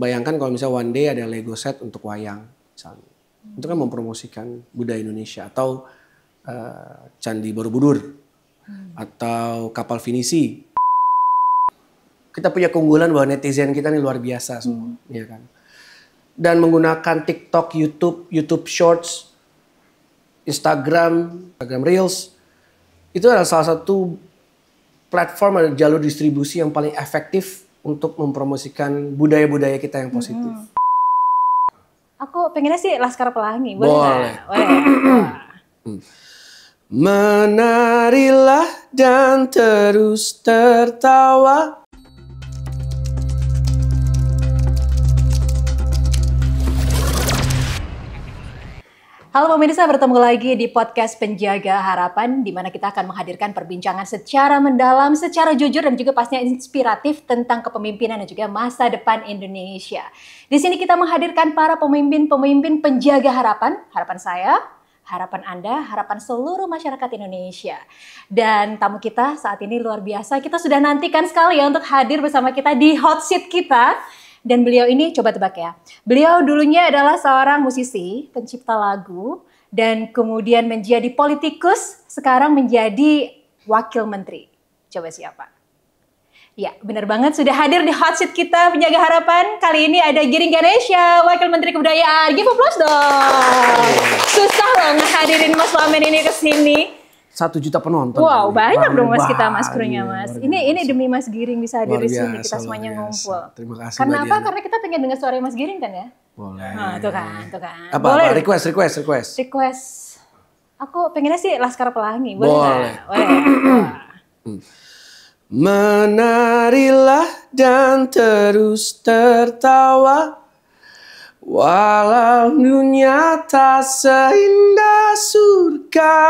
bayangkan kalau misalnya one day ada Lego set untuk wayang, misalnya. Itu kan mempromosikan budaya Indonesia. Atau Candi Borobudur. Atau kapal finisi. Kita punya keunggulan bahwa netizen kita ini luar biasa semua. Ya kan? Dan menggunakan TikTok, YouTube Shorts, Instagram Reels. Itu adalah salah satu platform atau jalur distribusi yang paling efektif untuk mempromosikan budaya-budaya kita yang positif. Aku pengennya sih Laskar Pelangi, boleh. Boleh. Menarilah dan terus tertawa. Halo pemirsa, bertemu lagi di podcast Penjaga Harapan, di mana kita akan menghadirkan perbincangan secara mendalam, secara jujur dan juga pastinya inspiratif tentang kepemimpinan dan juga masa depan Indonesia. Di sini kita menghadirkan para pemimpin-pemimpin penjaga harapan, harapan saya, harapan Anda, harapan seluruh masyarakat Indonesia. Dan tamu kita saat ini luar biasa, kita sudah nantikan sekali ya untuk hadir bersama kita di hot seat kita. Dan beliau ini, coba tebak ya, beliau dulunya adalah seorang musisi, pencipta lagu, dan kemudian menjadi politikus, sekarang menjadi wakil menteri. Coba siapa? Ya, benar banget, sudah hadir di hot seat kita Penjaga Harapan. Kali ini ada Giring Ganesha, Wakil Menteri Kebudayaan. Give applause dong. Susah loh ngehadirin Mas Wamen ini ke sini. 1 juta penonton. Wow, banyak dong Mas kita Mas krunya Mas. Ini demi Mas Giring bisa hadir di sini, kita semuanya ngumpul. Terima kasih. Karena apa? Karena kita pengen dengar suara Mas Giring kan ya? Boleh. Nah, tuh kan. Apa? Request. Aku pengennya sih Laskar Pelangi, boleh. Boleh. Menarilah dan terus tertawa, walau dunia tak seindah surga.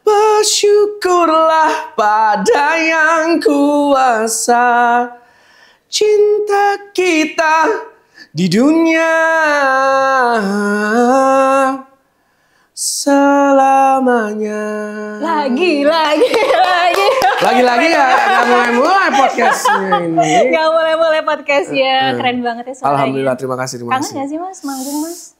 Bersyukurlah pada yang kuasa, cinta kita di dunia selamanya. Lagi ya, nggak mulai podcastnya ini. Nggak mulai podcastnya, keren banget ya suaranya. Alhamdulillah, terima kasih. Kangen nggak sih Mas, manggung Mas?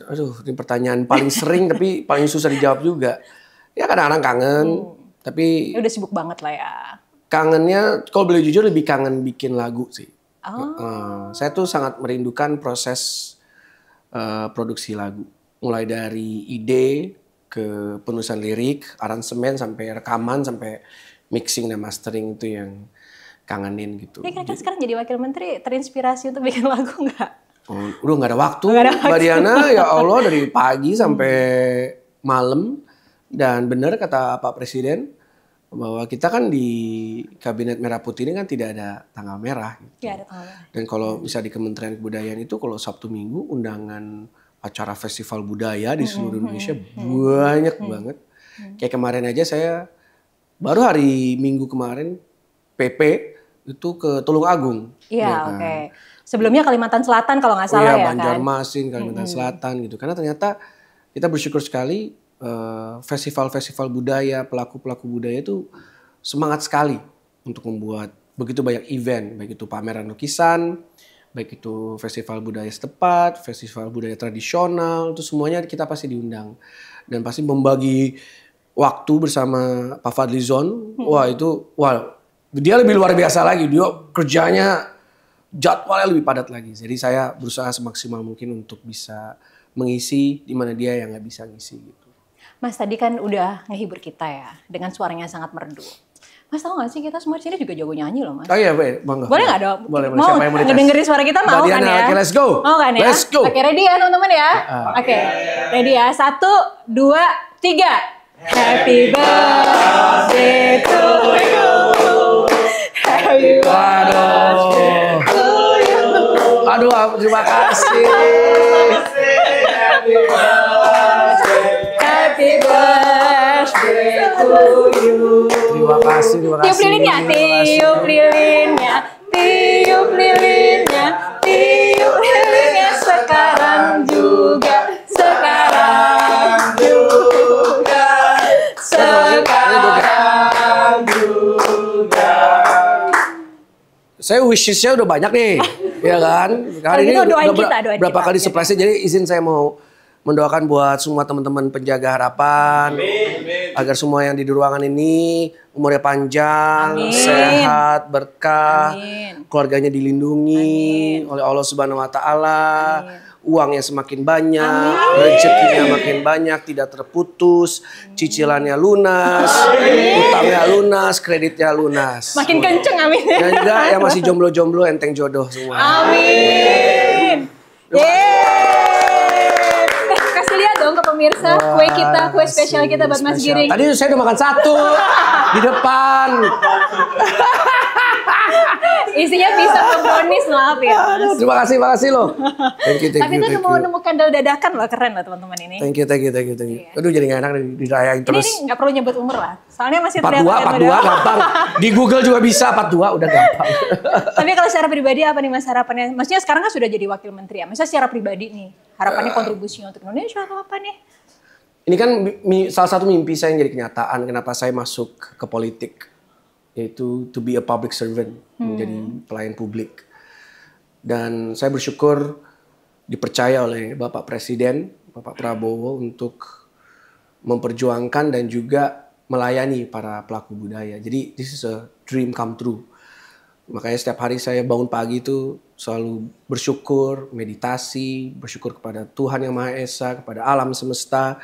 Aduh, ini pertanyaan paling sering tapi paling susah dijawab juga. Ya kadang-kadang kangen, tapi ya udah sibuk banget lah ya. Kangennya, kalau boleh jujur lebih kangen bikin lagu sih. Oh. Saya tuh sangat merindukan proses produksi lagu. Mulai dari ide ke penulisan lirik, aransemen, sampai rekaman, sampai mixing dan mastering itu yang kangenin gitu. Ini kira-kira sekarang jadi wakil menteri terinspirasi untuk bikin lagu nggak? Udah nggak ada waktu, Mbak Diana. Ya Allah, dari pagi sampai malam. Dan benar kata Pak Presiden bahwa kita kan di Kabinet Merah Putih ini kan tidak ada tanggal merah. Gitu. Tidak ada tanggal merah. Dan kalau bisa di Kementerian Kebudayaan itu kalau Sabtu Minggu undangan acara festival budaya di seluruh Indonesia banyak banget. Kayak kemarin aja saya baru hari Minggu kemarin PP itu ke Tulung Agung. Iya, ya kan? Oke. Sebelumnya Kalimantan Selatan kalau nggak salah ya kan. Banjarmasin, Kalimantan Selatan gitu. Karena ternyata kita bersyukur sekali festival-festival budaya, pelaku-pelaku budaya itu semangat sekali untuk membuat begitu banyak event, baik itu pameran lukisan, baik itu festival budaya setempat, festival budaya tradisional, itu semuanya kita pasti diundang. Dan pasti membagi waktu bersama Pak Fadlizon, dia lebih luar biasa lagi, dia kerjanya jadwalnya lebih padat lagi. Jadi saya berusaha semaksimal mungkin untuk bisa mengisi di mana dia yang nggak bisa ngisi gitu. Mas tadi kan udah ngehibur kita ya dengan suaranya sangat merdu. Mas tahu gak sih kita semua di sini juga jago nyanyi loh Mas. Oh iya, bangga. Boleh gak dong? Boleh. Mau Siapa yang mau ngedengerin suara kita mau kan ya? Oke, let's go. Mau kan ya? Let's go. Oke, ready ya teman-teman ya? Oke, ready ya? 1, 2, 3. Happy birthday to you. Happy birthday to you. Aduh, terima kasih. Happy birthday. Happy birthday to you. Terima kasih. Tiup lilinnya, sekarang juga. Saya wishes-nya udah banyak nih, ya kan? Hari ini gitu doain udah berapa kita, kali gitu. surprise, jadi izin saya mau mendoakan buat semua teman-teman penjaga harapan, agar semua yang di ruangan ini umurnya panjang, sehat, berkah, keluarganya dilindungi oleh Allah Subhanahu Wa Taala. Uangnya semakin banyak, rezekinya makin banyak, tidak terputus, cicilannya lunas, utangnya lunas, kreditnya lunas. Makin kenceng, amin. Dan juga yang masih jomblo-jomblo enteng jodoh semua. Amin. Yeay. Kasih lihat dong ke pemirsa kue kita, kue spesial kita buat Mas Giring. Tadi saya udah makan satu di depan. Isinya pisang ke brownies, maaf ya. Terima kasih loh. Thank you. Tapi itu nemu candle dadakan loh, keren loh teman-teman ini. Thank you. Aduh jadi gak enak dirayain terus. Ini nggak perlu nyebut umur lah, soalnya masih 42 gampang. Di Google juga bisa 42 udah gampang. Tapi kalau secara pribadi apa nih Mas harapannya? Maksudnya sekarang kan sudah jadi wakil menteri ya. Maksudnya secara pribadi nih, harapannya kontribusinya untuk Indonesia atau apa nih? Ini kan salah satu mimpi saya yang jadi kenyataan kenapa saya masuk ke politik. Yaitu to be a public servant, menjadi pelayan publik. Dan saya bersyukur dipercaya oleh Bapak Presiden, Bapak Prabowo untuk memperjuangkan dan juga melayani para pelaku budaya. Jadi this is a dream come true. Makanya setiap hari saya bangun pagi itu selalu bersyukur, meditasi, bersyukur kepada Tuhan Yang Maha Esa, kepada alam semesta,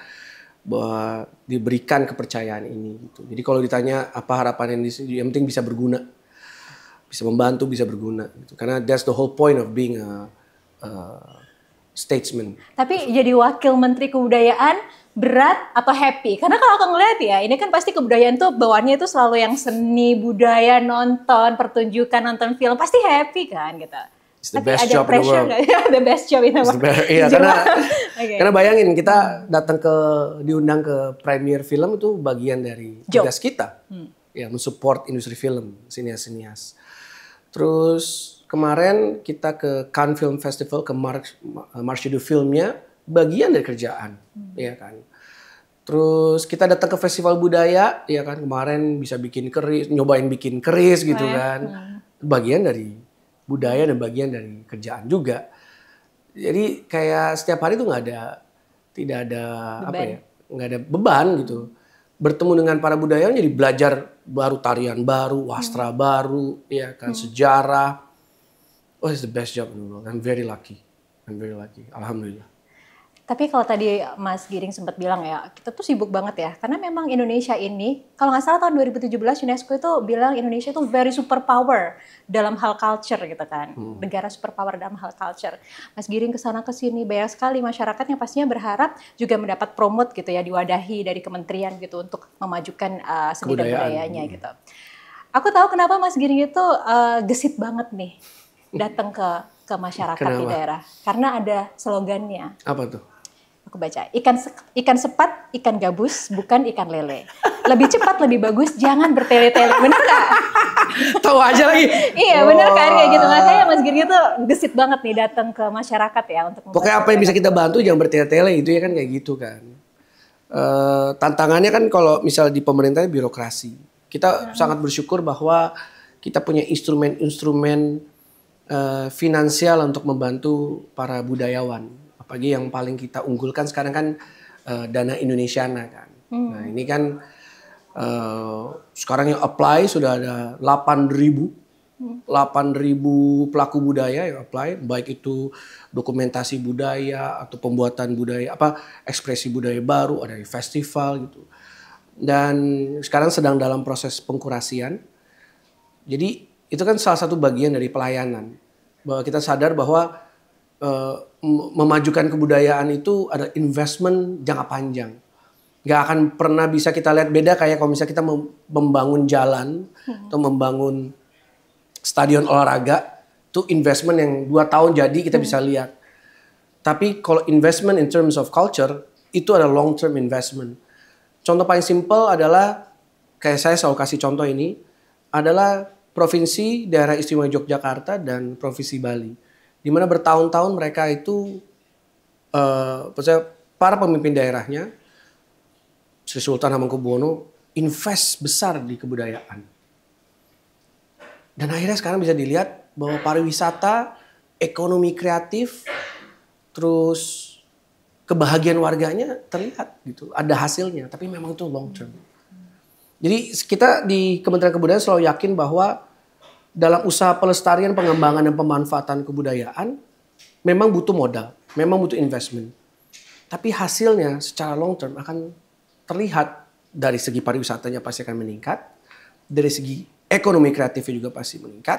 bahwa diberikan kepercayaan ini gitu. Jadi kalau ditanya apa harapan yang penting bisa berguna, bisa membantu, bisa berguna gitu. Karena that's the whole point of being a statesman. Tapi jadi wakil menteri kebudayaan berat atau happy? Karena kalau aku ngeliat ya, ini kan pasti kebudayaan tuh bawaannya itu selalu yang seni, budaya, nonton, pertunjukan, nonton film, pasti happy kan gitu. Tapi ada pressure nggak? The best job in the world. Iya, karena bayangin kita datang diundang ke premier film itu bagian dari tugas kita, ya mensupport industri film, sinias-sinias. Terus kemarin kita ke Cannes Film Festival, ke Marché du Filmnya, bagian dari kerjaan, ya kan. Terus kita datang ke festival budaya, ya kan, kemarin bisa bikin keris, nyobain bikin keris gitu kan, bagian dari budaya dan bagian dari kerjaan juga. Jadi kayak setiap hari tuh tidak ada beban gitu. Bertemu dengan para budayawan jadi belajar baru, tarian baru, wastra baru, ya kan, sejarah. Oh, it's the best job in the world. I'm very lucky. Alhamdulillah. Tapi kalau tadi Mas Giring sempat bilang ya, kita tuh sibuk banget ya. Karena memang Indonesia ini, kalau nggak salah tahun 2017 UNESCO itu bilang Indonesia itu very superpower dalam hal culture gitu kan. Negara superpower dalam hal culture. Mas Giring kesana kesini, banyak sekali masyarakat yang pastinya berharap juga mendapat promote gitu ya, diwadahi dari kementerian gitu untuk memajukan seni dan budayanya gitu. Aku tahu kenapa Mas Giring itu gesit banget nih datang ke masyarakat di daerah. Karena ada slogannya. Apa tuh? Aku baca, ikan sepat, ikan gabus, bukan ikan lele. Lebih cepat, lebih bagus, jangan bertele-tele. Bener gak? Tahu aja lagi. Iya bener kan, kayak gitu. Makanya Mas Giring tuh gesit banget nih datang ke masyarakat ya. Untuk pokoknya apa yang bisa kita bantu jangan bertele-tele, itu ya kan kayak gitu kan. Tantangannya kan kalau misal di pemerintahnya birokrasi. Kita sangat bersyukur bahwa kita punya instrumen-instrumen finansial untuk membantu para budayawan. Apalagi yang paling kita unggulkan sekarang kan dana Indonesiana kan. Nah ini kan sekarang yang apply sudah ada 8.000 pelaku budaya yang apply, baik itu dokumentasi budaya atau pembuatan budaya, ekspresi budaya baru, ada festival gitu. Dan sekarang sedang dalam proses pengkurasian. Jadi itu kan salah satu bagian dari pelayanan, bahwa kita sadar bahwa memajukan kebudayaan itu ada investment jangka panjang. Gak akan pernah bisa kita lihat beda kayak kalau misalnya kita membangun jalan atau membangun stadion olahraga, itu investment yang 2 tahun jadi kita bisa lihat. Tapi kalau investment in terms of culture itu ada long term investment. Contoh paling simple adalah kayak saya selalu kasih contoh ini adalah Provinsi Daerah Istimewa Yogyakarta dan Provinsi Bali. Di mana bertahun-tahun mereka itu para pemimpin daerahnya, Sri Sultan Hamengkubuwono invest besar di kebudayaan. Dan akhirnya sekarang bisa dilihat bahwa pariwisata, ekonomi kreatif, terus kebahagiaan warganya terlihat gitu, ada hasilnya. Tapi memang itu long term. Jadi kita di Kementerian Kebudayaan selalu yakin bahwa dalam usaha pelestarian, pengembangan dan pemanfaatan kebudayaan memang butuh modal, memang butuh investment. Tapi hasilnya secara long term akan terlihat dari segi pariwisatanya pasti akan meningkat, dari segi ekonomi kreatifnya juga pasti meningkat,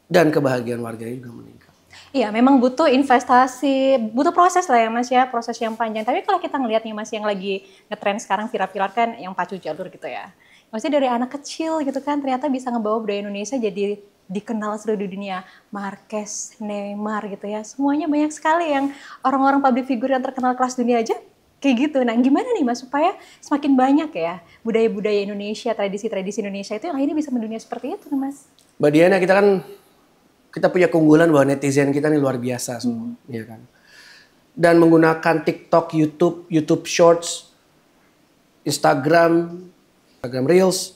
dan kebahagiaan warganya juga meningkat. Iya, memang butuh investasi, butuh proses lah ya Mas ya, proses yang panjang. Tapi kalau kita ngelihat nih Mas yang lagi ngetren sekarang viral-viral kan yang pacu jalur gitu ya. Maksudnya dari anak kecil gitu kan ternyata bisa ngebawa budaya Indonesia jadi dikenal seluruh dunia. Marquez, Neymar gitu ya. Semuanya banyak sekali yang orang-orang public figure yang terkenal kelas dunia aja kayak gitu. Nah gimana nih Mas supaya semakin banyak ya budaya-budaya Indonesia, tradisi-tradisi Indonesia itu yang akhirnya bisa mendunia seperti itu Mas? Mbak Diana, kita punya keunggulan bahwa netizen kita ini luar biasa semua, ya kan. Dan menggunakan TikTok, YouTube Shorts, Instagram Reels,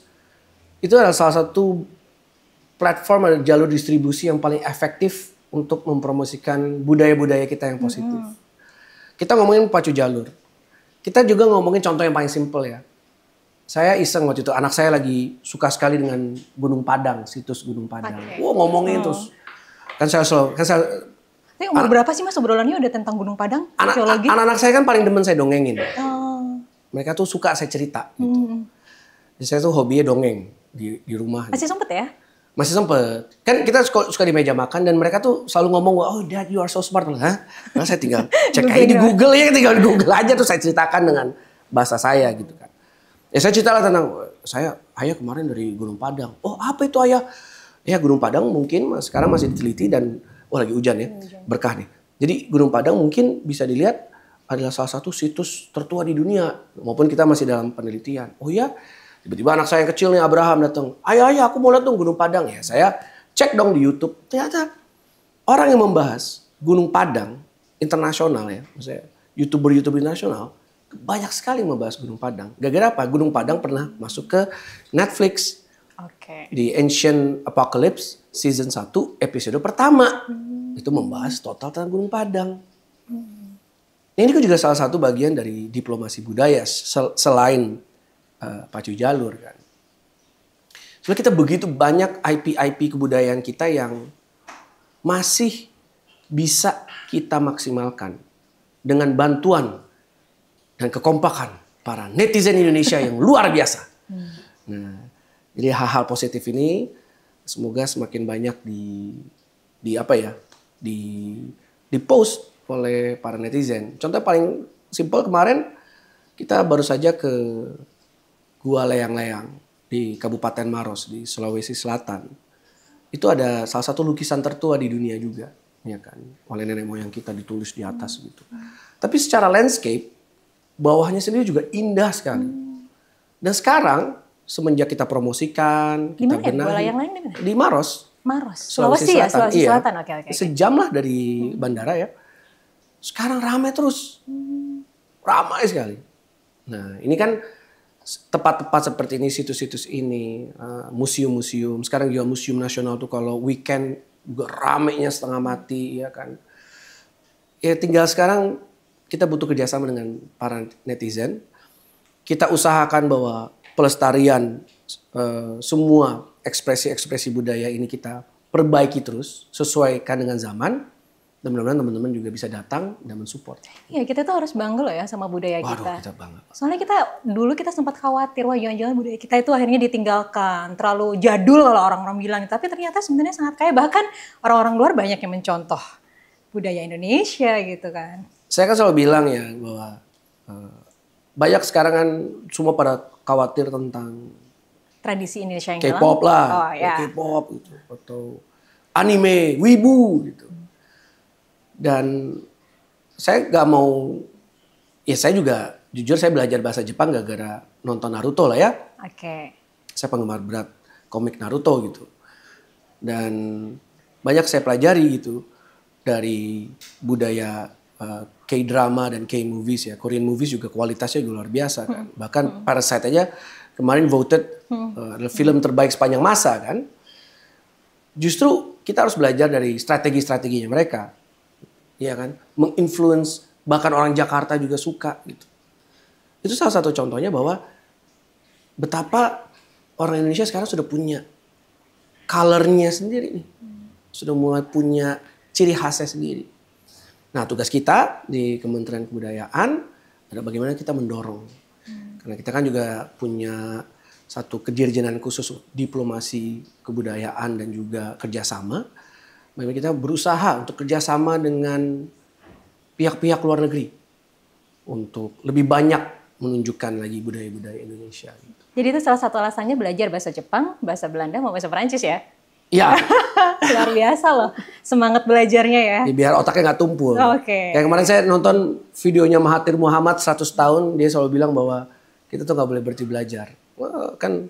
itu adalah salah satu platform atau jalur distribusi yang paling efektif untuk mempromosikan budaya-budaya kita yang positif. Kita ngomongin pacu jalur. Kita juga ngomongin contoh yang paling simple ya. Saya iseng waktu itu, anak saya lagi suka sekali dengan Gunung Padang, situs Gunung Padang. Okay. Ngomongin terus. Tapi umur berapa sih Mas obrolannya udah tentang Gunung Padang? Anak-anak saya kan paling demen saya dongengin. Mereka tuh suka saya cerita gitu. Jadi saya tuh hobinya dongeng di rumah. Masih sempet ya? Masih sempet. Kan kita suka di meja makan dan mereka tuh selalu ngomong, oh Dad you are so smart. Hah? Nah, saya tinggal cek aja di Google ya, tinggal di Google aja tuh saya ceritakan dengan bahasa saya gitu kan. Ya saya ceritalah tentang, ayah kemarin dari Gunung Padang. Oh apa itu ayah? Ya Gunung Padang mungkin sekarang masih diteliti dan lagi hujan ya, berkah nih. Jadi Gunung Padang mungkin bisa dilihat adalah salah satu situs tertua di dunia, maupun kita masih dalam penelitian. Oh ya, tiba-tiba anak saya yang kecil nih Abraham datang, ayah aku mau lihat dong Gunung Padang ya. Saya cek dong di YouTube, ternyata orang yang membahas Gunung Padang internasional ya, maksudnya YouTuber internasional banyak sekali membahas Gunung Padang. Gara-gara apa? Gunung Padang pernah masuk ke Netflix. Di Ancient Apocalypse season 1 episode pertama itu membahas total tentang Gunung Padang. Ini juga salah satu bagian dari diplomasi budaya selain pacu jalur kan. Sebenarnya kita begitu banyak IP kebudayaan kita yang masih bisa kita maksimalkan dengan bantuan dan kekompakan para netizen Indonesia yang luar biasa. Nah, jadi hal-hal positif ini semoga semakin banyak di post oleh para netizen. Contoh paling simpel kemarin kita baru saja ke Gua Layang-Layang di Kabupaten Maros di Sulawesi Selatan. Itu ada salah satu lukisan tertua di dunia juga, ya kan, oleh nenek moyang kita ditulis di atas gitu. Tapi secara landscape bawahnya sendiri juga indah sekali. Dan sekarang semenjak kita promosikan, kita benahi di Maros. Sulawesi Selatan. Oke. Sejam lah dari bandara ya. Sekarang ramai terus. Ramai sekali. Nah, ini kan tempat-tempat seperti ini, situs-situs ini, museum-museum. Sekarang juga Museum Nasional tuh kalau weekend juga ramainya setengah mati ya kan. Ya tinggal sekarang kita butuh kerjasama dengan para netizen. Kita usahakan bahwa pelestarian semua ekspresi-ekspresi budaya ini kita perbaiki terus, sesuaikan dengan zaman, dan mudah-mudahan teman-teman juga bisa datang dan mensupport. Iya, kita tuh harus bangga loh ya sama budaya kita. Kita bangga. Soalnya dulu kita sempat khawatir, wah jangan-jangan budaya kita itu akhirnya ditinggalkan, terlalu jadul kalau orang-orang bilang. Tapi ternyata sebenarnya sangat kaya, bahkan orang-orang luar banyak yang mencontoh budaya Indonesia gitu kan. Saya kan selalu bilang ya bahwa banyak sekarang kan semua pada khawatir tentang tradisi Indonesia yang K-pop lah, K-pop gitu, atau anime, wibu gitu. Dan saya nggak mau, ya saya juga jujur saya belajar bahasa Jepang gara-gara nonton Naruto lah ya. Saya penggemar berat komik Naruto gitu. Dan banyak saya pelajari gitu dari budaya K-drama dan K-movies ya. Korean movies juga kualitasnya juga luar biasa kan. Bahkan Parasite aja kemarin voted adalah film terbaik sepanjang masa kan. justru kita harus belajar dari strategi-strateginya mereka. Iya kan? Menginfluence, bahkan orang Jakarta juga suka gitu. Itu salah satu contohnya bahwa betapa orang Indonesia sekarang sudah punya color-nya sendiri nih. Sudah mulai punya ciri khasnya sendiri. Nah, tugas kita di Kementerian Kebudayaan adalah bagaimana kita mendorong. Karena kita kan juga punya satu kedirjenan khusus diplomasi kebudayaan dan juga kerjasama. Bagaimana kita berusaha untuk kerjasama dengan pihak-pihak luar negeri untuk lebih banyak menunjukkan lagi budaya-budaya Indonesia. Jadi itu salah satu alasannya belajar bahasa Jepang, bahasa Belanda, mau bahasa Perancis ya? Iya. Luar biasa loh semangat belajarnya ya. Biar otaknya nggak tumpul. Oke. Kayak kemarin saya nonton videonya Mahathir Muhammad 100 tahun, dia selalu bilang bahwa kita tuh nggak boleh berhenti belajar. Wah, kan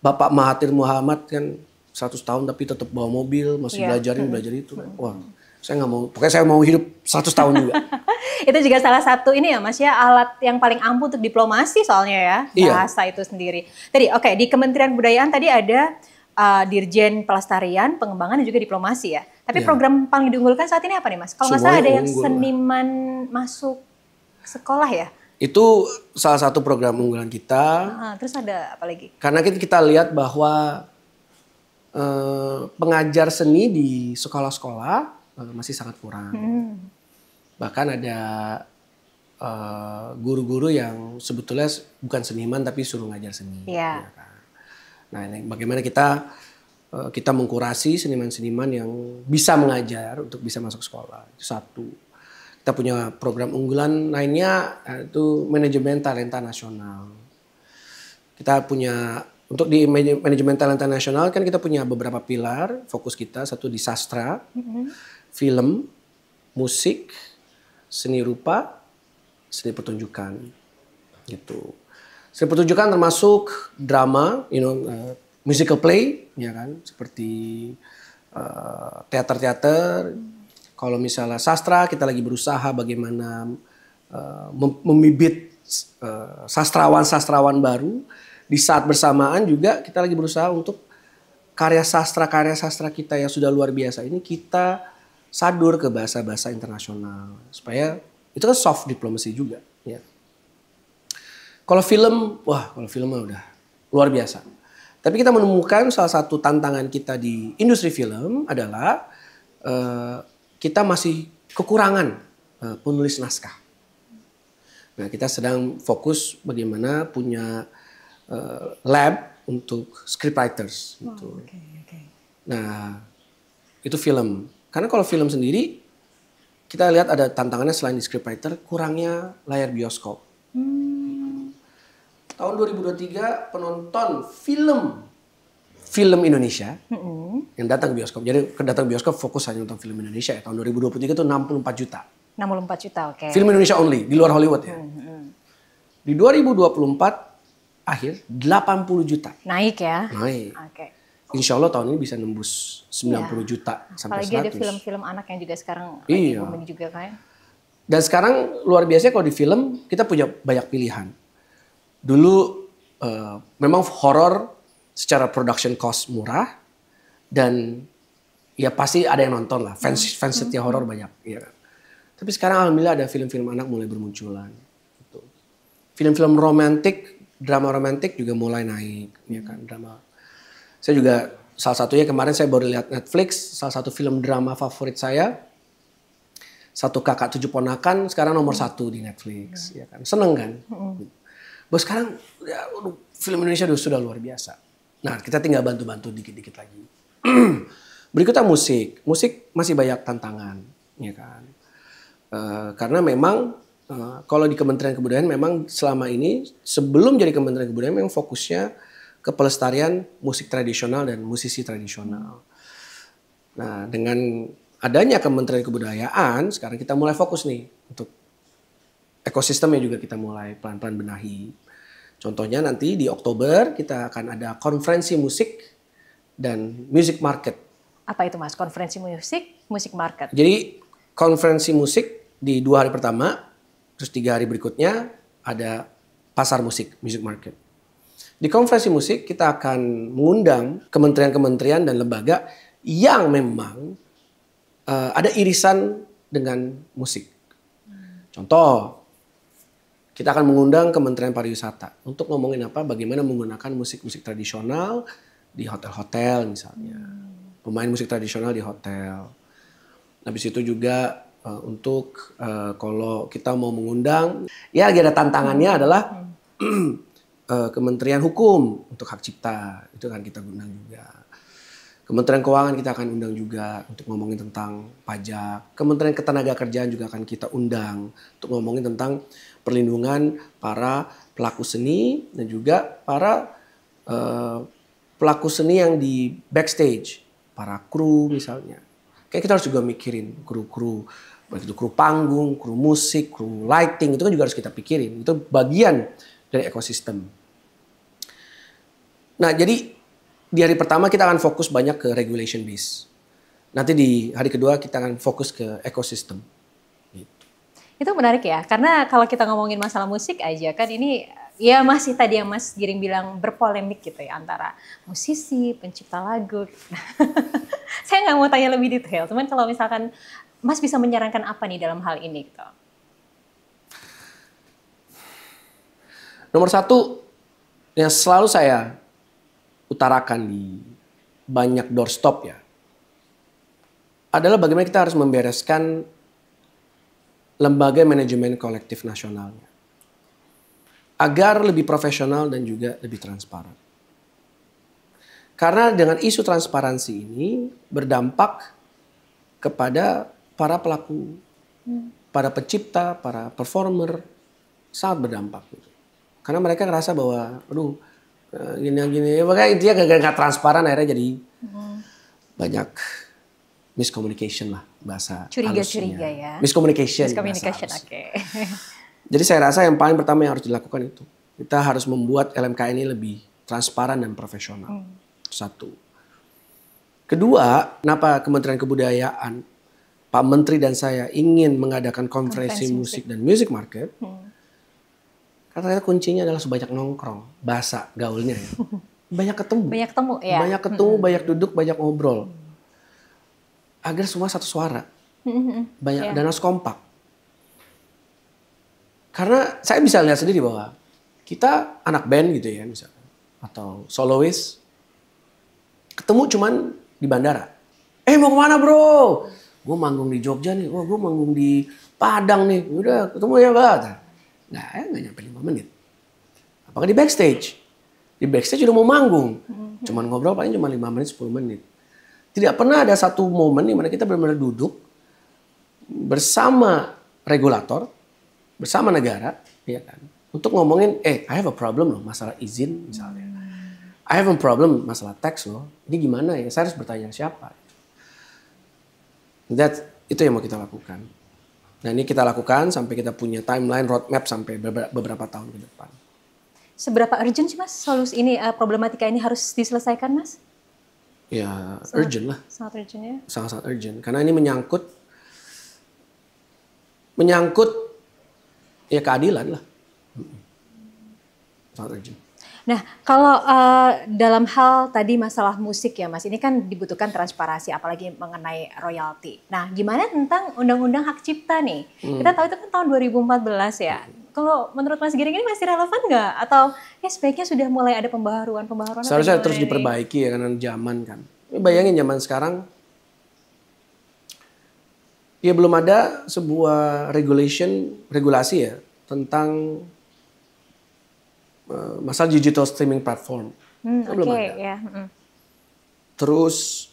Bapak Mahathir Muhammad kan 100 tahun tapi tetap bawa mobil, masih belajar itu kan. Wah, saya nggak mau, pokoknya saya mau hidup 100 tahun juga. Itu juga salah satu ini ya Mas ya, alat yang paling ampuh untuk diplomasi soalnya ya, bahasa itu sendiri. Tadi di Kementerian Kebudayaan tadi ada Dirjen Pelestarian, Pengembangan dan juga Diplomasi ya. Tapi program paling diunggulkan saat ini apa nih Mas? Kalau nggak salah ada yang seniman masuk sekolah ya? Itu salah satu program unggulan kita. Terus ada apa lagi? Karena kita lihat bahwa pengajar seni di sekolah-sekolah masih sangat kurang. Bahkan ada guru-guru yang sebetulnya bukan seniman tapi suruh ngajar seni. Ya kan? Nah, ini bagaimana kita mengkurasi seniman-seniman yang bisa mengajar untuk bisa masuk sekolah. Itu satu. Kita punya program unggulan lainnya itu manajemen talenta nasional. Kita punya untuk di manajemen talenta nasional kan kita punya beberapa pilar fokus kita. Satu di sastra, film, musik, seni rupa, seni pertunjukan, gitu. Seni pertunjukan termasuk drama, musical play, ya kan, seperti teater-teater. Kalau misalnya sastra, kita lagi berusaha bagaimana membibit sastrawan-sastrawan baru. Di saat bersamaan juga kita lagi berusaha untuk karya sastra kita yang sudah luar biasa ini kita sadur ke bahasa-bahasa internasional supaya itu kan soft diplomacy juga, ya. Kalau film mah udah luar biasa. Tapi kita menemukan salah satu tantangan kita di industri film adalah kita masih kekurangan penulis naskah. Nah, kita sedang fokus bagaimana punya lab untuk scriptwriters. Gitu. Nah, itu film. Karena kalau film sendiri, kita lihat ada tantangannya selain di scriptwriter, kurangnya layar bioskop. Tahun 2023 penonton film Indonesia yang datang ke bioskop. Jadi datang ke bioskop fokus hanya nonton film Indonesia ya. Tahun 2023 itu 64 juta. 64 juta, oke. Film Indonesia only, di luar Hollywood ya. Di 2024 akhir 80 juta. Naik ya? Naik. Oke. Insya Allah tahun ini bisa nembus 90 juta sampai 100. Apalagi ada film-film anak yang juga sekarang lagi booming juga kan. Dan sekarang luar biasa kalau di film kita punya banyak pilihan. Dulu memang horor secara production cost murah dan ya pasti ada yang nonton lah. Fans setia horor banyak. Ya. Tapi sekarang alhamdulillah ada film-film anak mulai bermunculan. Gitu. Film-film romantik, drama romantik juga mulai naik. Ya kan, drama. Saya juga salah satunya kemarin saya baru lihat Netflix, salah satu film drama favorit saya. Satu Kakak Tujuh Ponakan sekarang nomor 1 di Netflix. Ya kan. Seneng kan? Bahwa sekarang ya, film Indonesia sudah luar biasa. Nah, kita tinggal bantu-bantu dikit-dikit lagi. Berikutnya musik. Musik masih banyak tantangan, ya kan. Karena memang kalau di Kementerian Kebudayaan memang selama ini sebelum jadi Kementerian Kebudayaan memang fokusnya ke pelestarian musik tradisional dan musisi tradisional. Nah, dengan adanya Kementerian Kebudayaan sekarang kita mulai fokus nih untuk ekosistemnya juga kita mulai pelan-pelan benahi. Contohnya nanti di Oktober kita akan ada konferensi musik dan music market. Apa itu Mas? Konferensi musik, music market? Jadi konferensi musik di 2 hari pertama, terus 3 hari berikutnya ada pasar musik, music market. Di konferensi musik kita akan mengundang kementerian-kementerian dan lembaga yang memang ada irisan dengan musik. Contoh, kita akan mengundang Kementerian Pariwisata untuk ngomongin bagaimana menggunakan musik-musik tradisional di hotel-hotel misalnya. Pemain musik tradisional di hotel. Habis itu juga untuk kalau kita mau mengundang, ya lagi ada tantangannya adalah Kementerian Hukum untuk hak cipta, itu kan kita undang juga. Kementerian Keuangan kita akan undang juga untuk ngomongin tentang pajak. Kementerian Ketenagakerjaan juga akan kita undang untuk ngomongin tentang perlindungan para pelaku seni dan juga para pelaku seni yang di backstage, para kru misalnya. Kayak kita harus juga mikirin kru-kru, baik itu kru panggung, kru musik, kru lighting, itu kan juga harus kita pikirin. Itu bagian dari ekosistem. Nah, jadi di hari pertama kita akan fokus banyak ke regulation base. Nanti di hari kedua kita akan fokus ke ekosistem. Gitu. Itu menarik ya, karena kalau kita ngomongin masalah musik aja kan ini ya masih tadi yang Mas Giring bilang berpolemik gitu ya antara musisi, pencipta lagu. Saya nggak mau tanya lebih detail, cuman kalau misalkan Mas bisa menyarankan apa nih dalam hal ini gitu? Nomor satu yang selalu saya utarakan di banyak doorstop ya, adalah bagaimana kita harus membereskan lembaga manajemen kolektif nasionalnya agar lebih profesional dan juga lebih transparan. Karena dengan isu transparansi ini berdampak kepada para pelaku, para pencipta, para performer, sangat berdampak. Karena mereka ngerasa bahwa, aduh, gini, makanya intinya gak transparan akhirnya jadi banyak miscommunication lah bahasa Curiga-curiga ya. Miscommunication, oke. Jadi saya rasa yang paling pertama yang harus dilakukan itu. Kita harus membuat LMK ini lebih transparan dan profesional. Satu. Kedua, kenapa Kementerian Kebudayaan, Pak Menteri dan saya ingin mengadakan konferensi musik dan music market. Karena kuncinya adalah sebanyak nongkrong, bahasa gaulnya ya. Banyak ketemu. Ya. Banyak ketemu, banyak duduk, banyak ngobrol. Agar semua satu suara. Banyak dan harus kompak. Karena saya bisa lihat sendiri bahwa kita anak band gitu ya misalnya. Atau soloist. Ketemu cuman di bandara. Mau kemana bro? Gue manggung di Jogja nih. Gue manggung di Padang nih. Udah ketemu ya Mbak. Nggak nyampe 5 menit. Apakah di backstage? Di backstage udah mau manggung. Cuman ngobrol paling cuma 5 menit, 10 menit. Tidak pernah ada satu momen di mana kita benar-benar duduk bersama regulator, bersama negara, ya kan, untuk ngomongin, I have a problem loh, masalah izin misalnya. I have a problem masalah teks loh. Ini gimana ya? Saya harus bertanya siapa. Itu yang mau kita lakukan. Nah ini kita lakukan sampai kita punya timeline roadmap sampai beberapa tahun ke depan. Seberapa urgent sih Mas solusi ini, problematika ini harus diselesaikan Mas? Ya urgent lah. Sangat urgent ya? Sangat-sangat urgent. Karena ini menyangkut ya keadilan lah. Sangat urgent. Nah, kalau dalam hal tadi masalah musik ya Mas, ini kan dibutuhkan transparansi apalagi mengenai royalti. Nah, gimana tentang undang-undang hak cipta nih? Kita tahu itu kan tahun 2014 ya. Kalau menurut Mas Giring ini masih relevan nggak? Atau ya sebaiknya sudah mulai ada pembaharuan? Seharusnya terus diperbaiki ya karena zaman kan. Bayangin zaman sekarang, ya belum ada sebuah regulasi ya tentang masalah digital streaming platform. Belum ada. Ya. Terus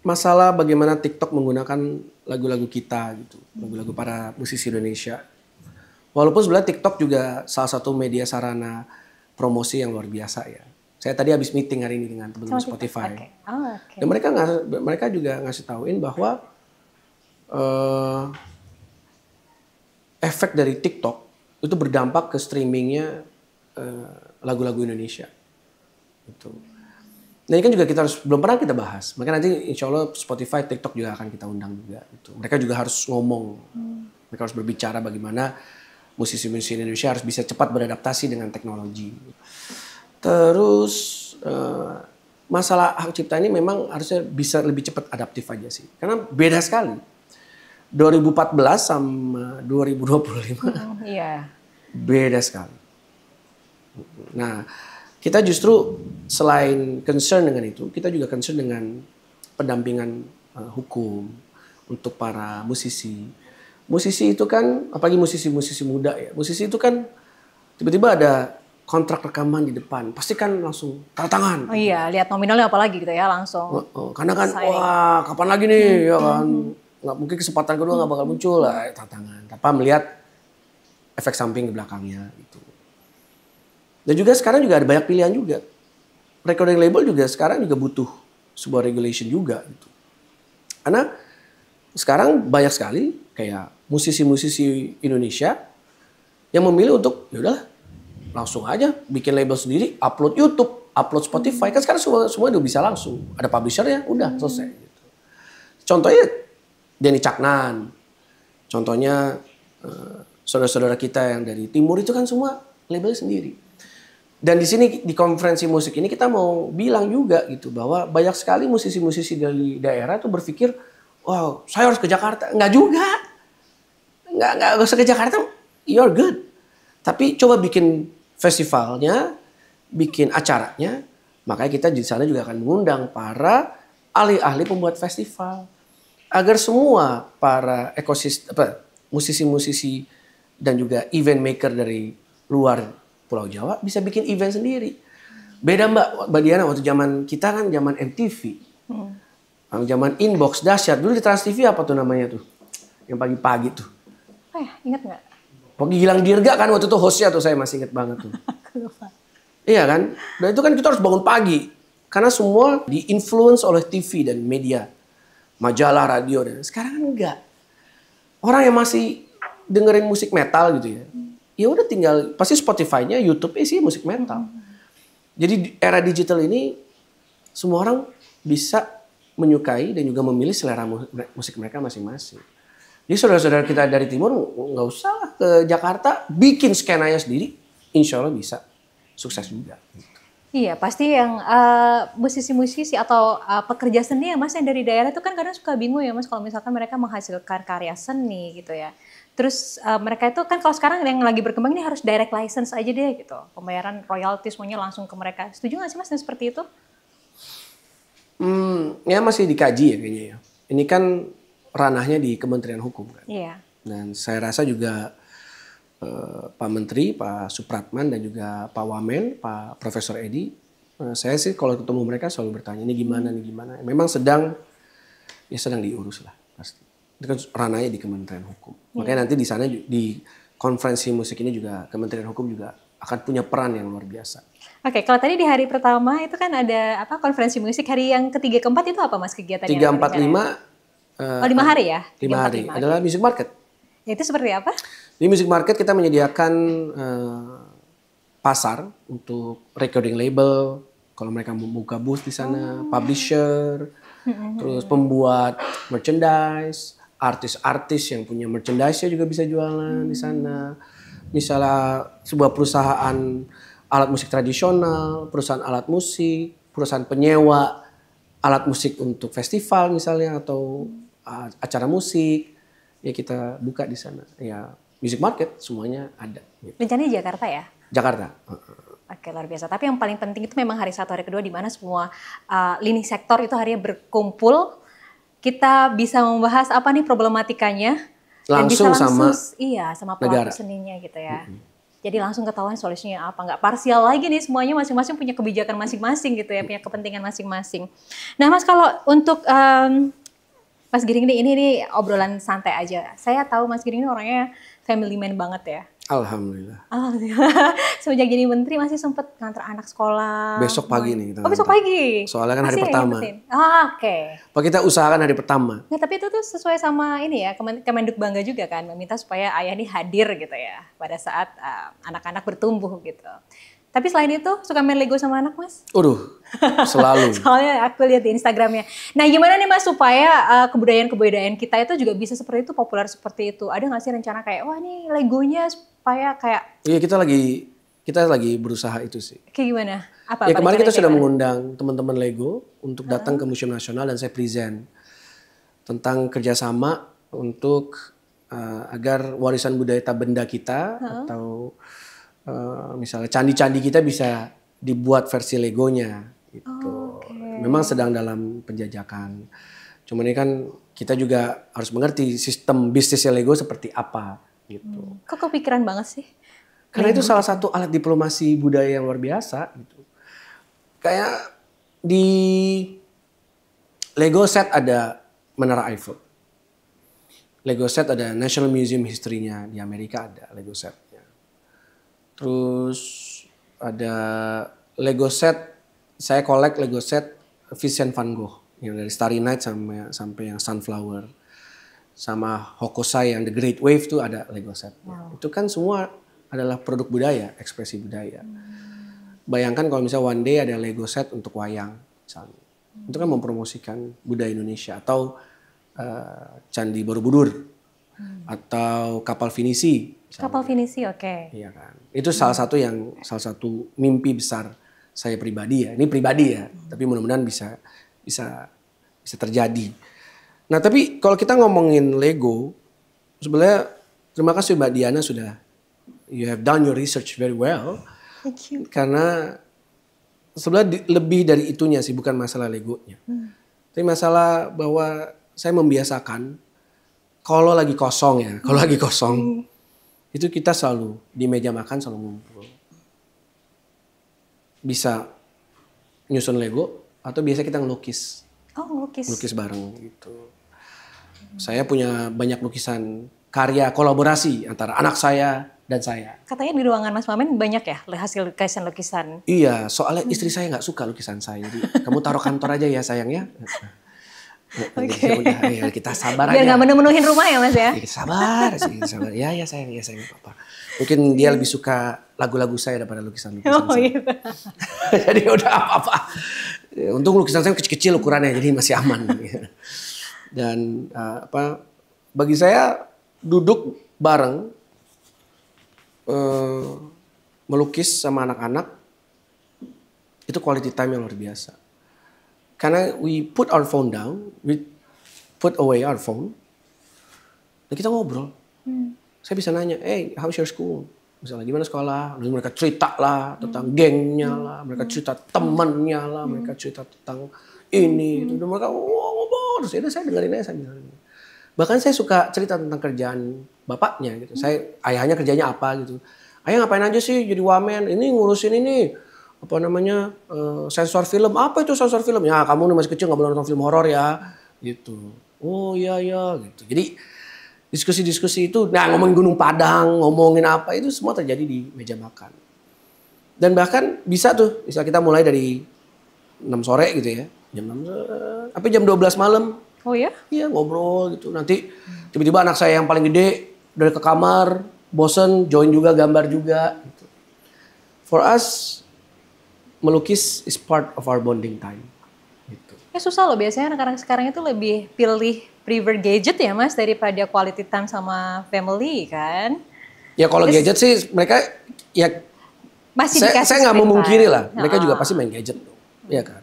masalah bagaimana TikTok menggunakan lagu-lagu kita gitu, lagu-lagu para musisi Indonesia. Walaupun sebenarnya TikTok juga salah satu media sarana promosi yang luar biasa ya. Saya tadi habis meeting hari ini dengan teman-teman Spotify. Okay. Dan mereka juga ngasih tauin bahwa efek dari TikTok itu berdampak ke streamingnya lagu-lagu Indonesia. Gitu. Nah ini kan juga kita belum pernah kita bahas. Maka nanti insya Allah Spotify, TikTok juga akan kita undang juga. Gitu. Mereka juga harus ngomong. Mereka harus berbicara bagaimana musisi-musisi Indonesia harus bisa cepat beradaptasi dengan teknologi. Terus masalah hak cipta ini memang harusnya bisa lebih cepat adaptif aja sih. Karena beda sekali. 2014 sama 2025 Iya. beda sekali. Nah, kita justru selain concern dengan itu, kita juga concern dengan pendampingan hukum untuk para musisi. Musisi itu kan, apalagi musisi-musisi muda ya. Musisi itu kan tiba-tiba ada kontrak rekaman di depan, pasti kan langsung tanda tangan. Oh iya, lihat nominalnya apalagi gitu ya langsung. Karena kan, wah kapan lagi nih, ya kan. Nggak mungkin kesempatan kedua nggak bakal muncul lah, tanda tangan. Tanpa melihat efek samping di belakangnya gitu. Dan juga sekarang juga ada banyak pilihan juga. Recording label juga sekarang juga butuh sebuah regulation juga gitu. Karena sekarang banyak sekali kayak musisi-musisi Indonesia yang memilih untuk ya udahlah langsung aja bikin label sendiri, upload YouTube, upload Spotify, kan sekarang semua udah bisa langsung. Ada publishernya, udah selesai. Gitu. Contohnya Denny Caknan, contohnya saudara-saudara kita yang dari timur itu kan semua labelnya sendiri. Dan di sini di konferensi musik ini kita mau bilang juga gitu bahwa banyak sekali musisi-musisi dari daerah tuh berpikir, wow saya harus ke Jakarta. Enggak juga, enggak usah ke Jakarta, you're good. Tapi coba bikin festivalnya, bikin acaranya, makanya kita di sana juga akan mengundang para ahli-ahli pembuat festival agar semua para ekosistem musisi-musisi dan juga event maker dari luar Pulau Jawa bisa bikin event sendiri. Beda Mbak Diana waktu zaman kita kan zaman MTV, zaman Inbox dahsyat dulu di Trans TV apa tuh namanya tuh, yang pagi-pagi tuh. Ingat nggak? Pokoknya Gilang Dirga kan waktu itu hostnya tuh, saya masih ingat banget tuh. Iya kan? Dan itu kan kita harus bangun pagi. Karena semua di-influence oleh TV dan media. Majalah, radio. Dan sekarang kan enggak. Orang yang masih dengerin musik metal gitu ya. Ya udah tinggal, pasti Spotify-nya, YouTube-nya sih musik metal. Jadi di era digital ini semua orang bisa menyukai dan juga memilih selera musik mereka masing-masing. Jadi saudara-saudara kita dari timur nggak usah ke Jakarta, bikin skenanya sendiri, insya Allah bisa sukses juga. Iya, pasti yang musisi-musisi atau pekerja seni ya Mas yang dari daerah itu kan kadang suka bingung ya Mas kalau misalkan mereka menghasilkan karya seni gitu ya. Terus mereka itu kan kalau sekarang yang lagi berkembang ini harus direct license aja deh gitu. Pembayaran royalti semuanya langsung ke mereka. Setuju nggak sih Mas yang seperti itu? Ya masih dikaji ya kayaknya ya. Ini kan ranahnya di Kementerian Hukum kan. Iya. Dan saya rasa juga Pak Menteri, Pak Supratman dan juga Pak Wamen, Pak Profesor Edi, saya sih kalau ketemu mereka selalu bertanya ini gimana. Memang sedang diurus lah pasti. Itu kan ranahnya di Kementerian Hukum. Makanya nanti di sana di konferensi musik ini juga Kementerian Hukum juga akan punya peran yang luar biasa. Oke, kalau tadi di hari pertama itu kan ada konferensi musik, hari yang ketiga keempat itu apa Mas kegiatannya? 3, 4, 5. 5 hari ya? 5 hari adalah music market. Ya, itu seperti apa? Di music market kita menyediakan pasar untuk recording label, kalau mereka membuka booth di sana, publisher, terus pembuat merchandise, artis-artis yang punya merchandise-nya juga bisa jualan di sana. Misalnya sebuah perusahaan alat musik tradisional, perusahaan alat musik, perusahaan penyewa alat musik untuk festival misalnya atau acara musik, ya kita buka di sana. Ya music market semuanya ada. Gitu. Rencananya Jakarta ya? Jakarta. Oke, luar biasa. Tapi yang paling penting itu memang hari satu, hari kedua di mana semua lini sektor itu harinya berkumpul. Kita bisa membahas apa nih problematikanya. Langsung, dan bisa sama sama pelaku seninya gitu ya. Jadi langsung ketahuan solusinya apa. Nggak parsial lagi nih semuanya, masing-masing punya kebijakan masing-masing gitu ya. Punya kepentingan masing-masing. Nah Mas, kalau untuk Mas Giring ini obrolan santai aja. Saya tahu Mas Giring ini orangnya family man banget ya. Alhamdulillah. Alhamdulillah. Semenjak jadi menteri masih sempet ngantar anak sekolah. Besok pagi nih. Oh besok pagi? Soalnya kan hari pertama. Oke. Pak kita usahakan hari pertama. Nah, tapi itu tuh sesuai sama ini ya, Kemenduk Bangga juga kan, meminta supaya ayah ini hadir gitu ya, pada saat anak-anak bertumbuh gitu. Tapi selain itu, suka main Lego sama anak Mas? Selalu. Soalnya aku lihat di Instagramnya. Nah gimana nih Mas supaya kebudayaan-kebudayaan kita itu juga bisa seperti itu, populer seperti itu? Ada nggak sih rencana kayak, wah nih Legonya supaya kayak... Iya kita lagi kita lagi berusaha itu sih. Kayak gimana? Ya kemarin kita sudah mengundang teman-teman Lego untuk datang ke Museum Nasional dan saya present tentang kerjasama untuk agar warisan budaya benda kita atau misalnya candi-candi kita bisa dibuat versi Legonya gitu. Memang sedang dalam penjajakan. Cuman ini kan kita juga harus mengerti sistem bisnisnya Lego seperti apa gitu. Kok kepikiran banget sih? Karena itu salah satu alat diplomasi budaya yang luar biasa gitu. Kayak di Lego set ada Menara Eiffel. Lego set ada National Museum History-nya di Amerika ada Lego setnya. Terus ada Lego set, saya collect Lego set Vincent van Gogh yang dari Starry Night sampai yang Sunflower. Sama Hokusai yang The Great Wave tuh ada Lego setnya. Itu kan semua adalah produk budaya, ekspresi budaya. Bayangkan kalau misalnya one day ada Lego set untuk wayang misalnya. Itu kan mempromosikan budaya Indonesia atau Candi Borobudur atau kapal finisi. Misalnya. Kapal finisi, oke. Iya kan. Itu salah satu mimpi besar saya pribadi ya. Ini pribadi ya, tapi mudah-mudahan bisa terjadi. Nah, tapi kalau kita ngomongin Lego, sebenarnya terima kasih Mbak Diana you have done your research very well. Thank you. Karena sebenarnya lebih dari itunya sih, bukan masalah Legonya. Tapi masalah bahwa saya membiasakan kalau lagi kosong itu kita selalu di meja makan selalu ngumpul. Bisa nyusun Lego atau biasa kita ngelukis. Oh, ngelukis. Lukis bareng gitu. Saya punya banyak lukisan karya kolaborasi antara anak saya dan saya. Katanya di ruangan Mas Mamen banyak ya hasil lukisan-lukisan. Iya, soalnya istri saya nggak suka lukisan saya. Jadi kamu taruh kantor aja ya sayang ya. Oke. Ya, kita sabar Biar aja. nggak menemenuhin rumah ya Mas ya. Ya, sabar. Ya sayang apa. Mungkin dia lebih suka lagu-lagu saya daripada lukisan-lukisan Oh saya. gitu. Jadi udah apa-apa. Untung lukisan saya kecil-kecil ukurannya jadi masih aman. Dan bagi saya duduk bareng melukis sama anak-anak itu quality time yang luar biasa. Karena we put our phone down, we put away our phone, dan kita ngobrol. Saya bisa nanya, how's your school? Misalnya gimana sekolah? Lalu mereka cerita lah tentang gengnya lah, mereka cerita temannya lah, mereka cerita tentang ini. Dan mereka ngobrol, terus saya dengerin aja sambil. Bahkan saya suka cerita tentang kerjaan bapaknya gitu. Ayahnya kerjanya apa gitu. Ayah ngapain aja sih jadi wamen? Ini ngurusin ini. Sensor film. Apa itu sensor film? Ya kamu nih masih kecil gak boleh nonton film horor ya. Gitu. Oh iya gitu. Jadi diskusi-diskusi itu. Nah ngomongin Gunung Padang. Ngomongin apa. Itu semua terjadi di meja makan. Dan bahkan bisa tuh. Misal kita mulai dari 6 sore gitu ya. Jam 6 sampai jam 12 malam. Oh ya? Iya ngobrol gitu. Nanti tiba-tiba anak saya yang paling gede. Dari ke kamar. Bosen. Join juga gambar juga. Gitu. For us. Melukis is part of our bonding time. Gitu. Susah loh biasanya anak-anak sekarang itu lebih prefer gadget ya Mas daripada quality time sama family kan. Ya kalau gadget sih mereka ya masih saya nggak memungkiri lah. Mereka juga pasti main gadget dong. Ya kan.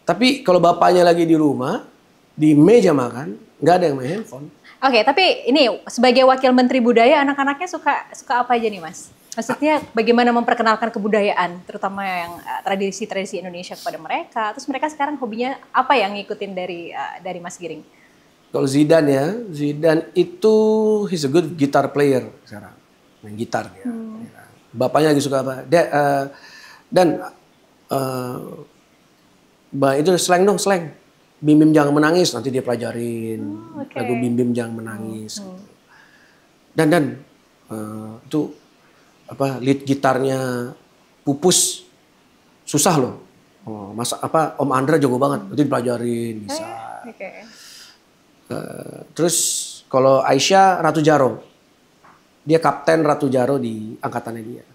Tapi kalau bapaknya lagi di rumah di meja makan nggak ada yang main handphone. Oke, tapi ini sebagai wakil Menteri Budaya anak-anaknya suka apa aja nih Mas? Maksudnya bagaimana memperkenalkan kebudayaan, terutama yang tradisi-tradisi Indonesia kepada mereka. Terus mereka sekarang hobinya apa yang ngikutin dari Mas Giring? Kalau Zidane itu he's a good guitar player sekarang, main gitar dia. Bapaknya lagi suka apa? Itu slang. Bim Bim Jangan Menangis nanti dia pelajarin. Lagu Bim Bim Jangan Menangis. Dan itu lead gitarnya Pupus susah loh. Om Andra jago banget, itu dipelajarin bisa. Terus kalau Aisyah Ratu Jaro, dia kapten Ratu Jaro di angkatannya dia,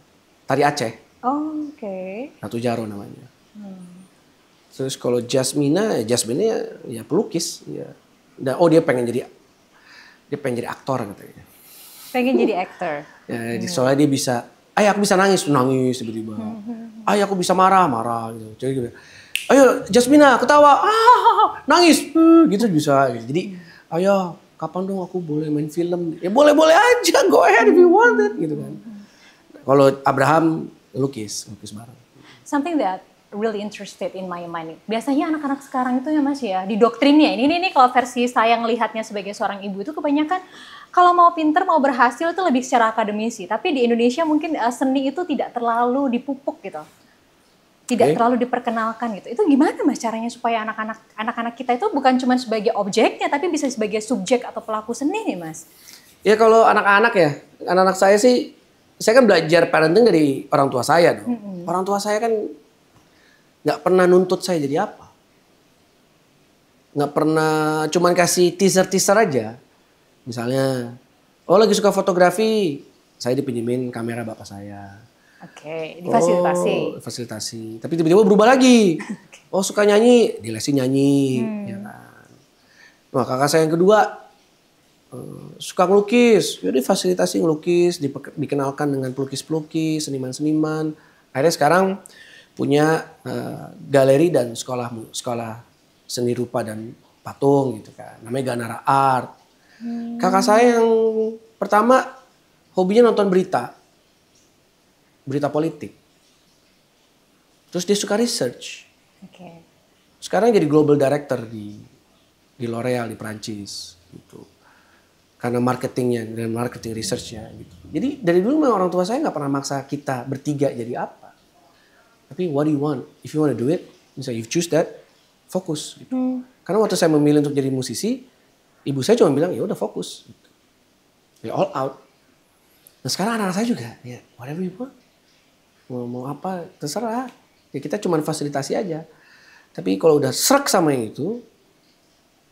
tari Aceh. Ratu Jaro namanya. Terus kalau Jasmine ya pelukis. Ya. Dia pengen jadi aktor katanya. Pengen jadi aktor. Ya, soalnya dia bisa Ayah aku bisa nangis tiba-tiba. Ayah aku bisa marah gitu. Jadi gitu. Ayo Jasmina ketawa, nangis, gitu bisa. Jadi ayo kapan dong aku boleh main film? Ya boleh aja, go ahead if you want it gitu kan. Kalau Abraham lukis bareng. Something that really interested in my mind. Biasanya anak-anak sekarang itu ya Mas ya, di doktrinnya ini kalau versi saya ngelihatnya sebagai seorang ibu itu kebanyakan kalau mau pinter, mau berhasil itu lebih secara akademisi. Tapi di Indonesia mungkin seni itu tidak terlalu dipupuk gitu. Tidak terlalu diperkenalkan gitu. Itu gimana Mas caranya supaya anak-anak kita itu bukan cuma sebagai objeknya tapi bisa sebagai subjek atau pelaku seni nih Mas? Ya kalau anak-anak ya, anak-anak saya sih, saya kan belajar parenting dari orang tua saya dong. Orang tua saya kan nggak pernah nuntut saya jadi apa. Nggak pernah cuman kasih teaser aja. Misalnya, lagi suka fotografi, saya dipinjemin kamera bapak saya. Oke, difasilitasi. Fasilitasi. Tapi tiba-tiba berubah lagi. Suka nyanyi, dilesin nyanyi. Ya kan. Nah kakak saya yang kedua, suka ngelukis. Jadi fasilitasi ngelukis, dikenalkan dengan pelukis-pelukis, seniman-seniman. Akhirnya sekarang punya galeri dan sekolah seni rupa dan patung gitu kan. Namanya Ganara Art. Kakak saya yang pertama hobinya nonton berita politik. Terus dia suka research. Sekarang jadi global director di L'Oreal di Prancis gitu. Karena marketingnya dan marketing researchnya gitu. Jadi dari dulu memang orang tua saya nggak pernah maksa kita bertiga jadi apa. Tapi what do you want? If you want to do it, misalnya you choose that, fokus. Gitu. Karena waktu saya memilih untuk jadi musisi, ibu saya cuma bilang ya udah fokus. Gitu. Ya all out. Nah sekarang anak saya juga, ya whatever you want. Mau apa terserah. Ya kita cuma fasilitasi aja. Tapi kalau udah serak sama yang itu,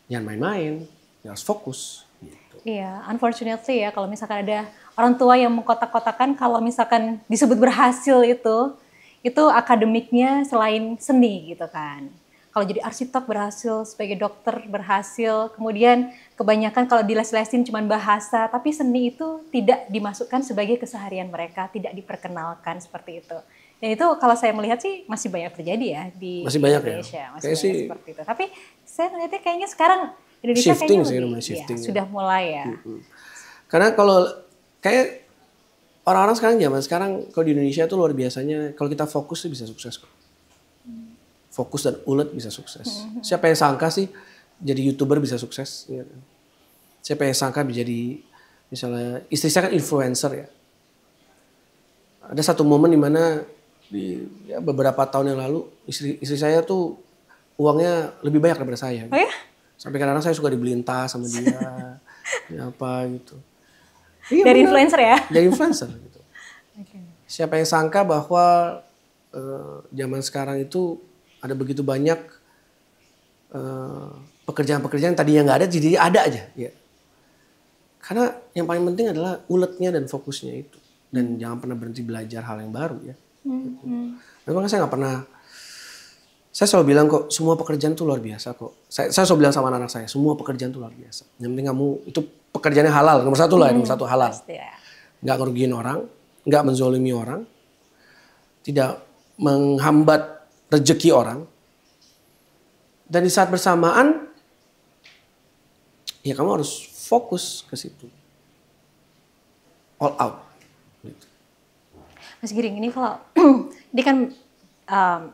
jangan main-main, ya harus fokus. Gitu. Iya, unfortunately ya kalau misalkan ada orang tua yang mengkotak-kotakan kalau misalkan disebut berhasil itu akademiknya selain seni gitu kan. Kalau jadi arsitek berhasil, sebagai dokter berhasil, kemudian kebanyakan kalau diles-lesin cuma bahasa, tapi seni itu tidak dimasukkan sebagai keseharian mereka, tidak diperkenalkan seperti itu. Dan itu kalau saya melihat sih masih banyak terjadi ya di Indonesia. Masih banyak seperti itu. Tapi saya melihatnya kayaknya sekarang Indonesia shifting kayaknya shifting, sudah mulai ya. Karena kalau kayak orang-orang zaman sekarang kalau di Indonesia tuh luar biasanya kalau kita fokus sih bisa sukses kok. Fokus dan ulet bisa sukses. Siapa yang sangka sih jadi YouTuber bisa sukses? Ya. Siapa yang sangka menjadi misalnya istri saya kan influencer ya. Ada satu momen di mana beberapa tahun yang lalu istri saya tuh uangnya lebih banyak daripada saya. Oh ya? Sampai kadang-kadang saya suka dibeliin tas sama dia, ya apa gitu. Iya, dari bener. Influencer ya? Dari influencer gitu. Siapa yang sangka bahwa zaman sekarang itu ada begitu banyak pekerjaan-pekerjaan yang tadinya nggak ada jadi ada aja. Ya. Karena yang paling penting adalah uletnya dan fokusnya itu. Dan jangan pernah berhenti belajar hal yang baru ya. Memang saya nggak pernah. Saya selalu bilang kok semua pekerjaan itu luar biasa kok. Saya selalu bilang sama anak saya semua pekerjaan itu luar biasa. Yang penting kamu itu pekerjaannya halal nomor satu lah nomor satu halal. Nggak ngerugiin orang, nggak menzolimi orang, tidak menghambat rezeki orang. Dan di saat bersamaan ya kamu harus fokus ke situ. All out. Gitu. Mas Giring ini kalau ini kan